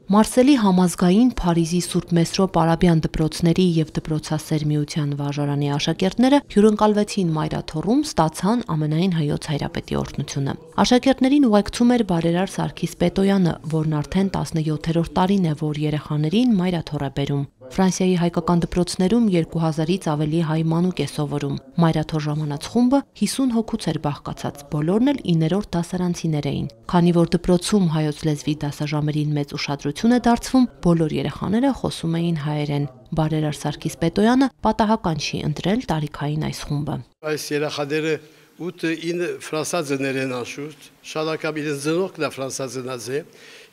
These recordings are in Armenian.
Մարսելի համազգային Փարիզի Սուրբ Մեսրոպ Արաբյան դպրոցների և դպրոցասեր միության վարժարանի աշակերտները հյուրընկալվեցին Մայրաթոռում, ստացան ամենայն հայոց հայրապետի օրհնությունը։ Աշակերտներին ուղեկցում էր բարերար Սարգիս Պետոյանը, որն արդեն 17-րդ տարին է, որ երեխաներին Մայրաթոռ է բերում։ Ֆրանսիայի հայկական դպրոցներում 2000-ից ավելի հայ մանուկ է սովորում։ Մայրաթոռ ժամանած խումբը 50 հոգուց էր բաղկացած, բոլորն էլ 9-րդ դասարանցիներ էին։ Քանի որ դպրոցում հայոց լեզվի դասաժամերին մեծ ուշադրություն է դարձվում, բոլոր երեխաները խոսում էին հայերեն։ Բարերար Սարգիս Պետոյանը պատահական չի ընտրել տարիքային այս խումբը։ Այս երեխաները 8-9 ֆրանսաձներ են անշուշտ, շատ անգամ իրենց ծնողքն է ֆրանսաձնած է,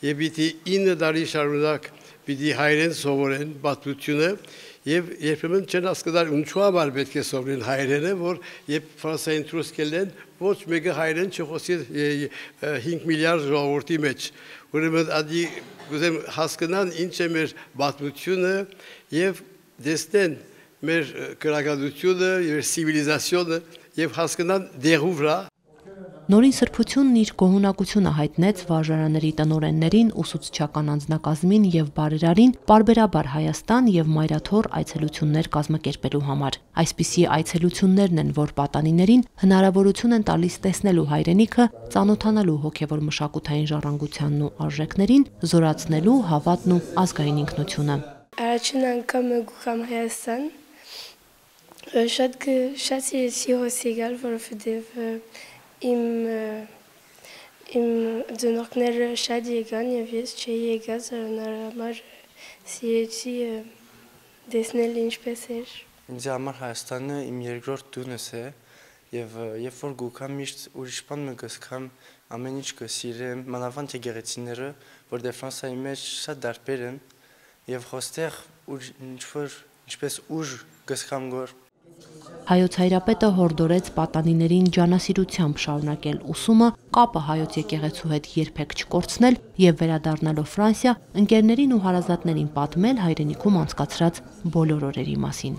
եւ պիտի 9 տարի շարունակ պիտի հայերեն սովորեն պատմությունը եւ երբեմն չեն հասկանալ ինչու համար պետք է սովորեն հայերենը, որ երբ Ֆրանսիային դուրս գելեն, ոչ մեկը հայերեն չխոսի 5 միլիարդ ժողովրդի մեջ։ Ուրեմն ադի գուցեմ հասկանան ինչ է մեր պատմությունը եւ դեսնեն մեր գրականությունը եւ ցիվիլիզացիոնը եւ հասկանան դեղուվրա։ Նորին սրբությունն իր գոհունակությունը հայտնեց վարժարանների տնօրեններին, ուսուցչական անձնակազմին եւ բարերարին պարբերաբար Հայաստան եւ Մայրաթոռ այցելություններ կազմակերպելու համար։ Այսպիսի այցելություններն են, որ պատանիներին հնարավորություն են տալիս տեսնելու հայրենիքը, ծանոթանալու հոգեվոր մշակութային ժառանգությանն ու արժեքներին, զորացնելու հավատն ու ազգային ինքնությունը։ Առաջին անգամ գուկամ Հայաստան, շատ սիրեցի հոսեգալ, որովհետև Իմ ծնողները շատ եկան եւ ես չէի եկած, համար սիրեցի տեսնել ինչպես էր։ Ինձ համար Հայաստանը իմ երկրորդ տունս է եւ երբ որ գուքամ միշտ ուրիշ բան կգսկամ, ամեն ինչ կսիրեմ, մանավանդ եկեղեցիները, որտեղ Ֆրանսիայի մեջ շատ դարբեր են եւ հոստեղ ինչպես ուժ գսկամ գոր։ Հայոց հայրապետը հորդորեց պատանիներին ջանասիրությամբ շարունակել ուսումը, կապը հայոց եկեղեցու հետ երբեք չկորցնել եւ վերադառնալով Ֆրանսիա, ընկերներին ու հարազատներին պատմել հայրենիքում անցկացրած բոլոր օրերի մասին։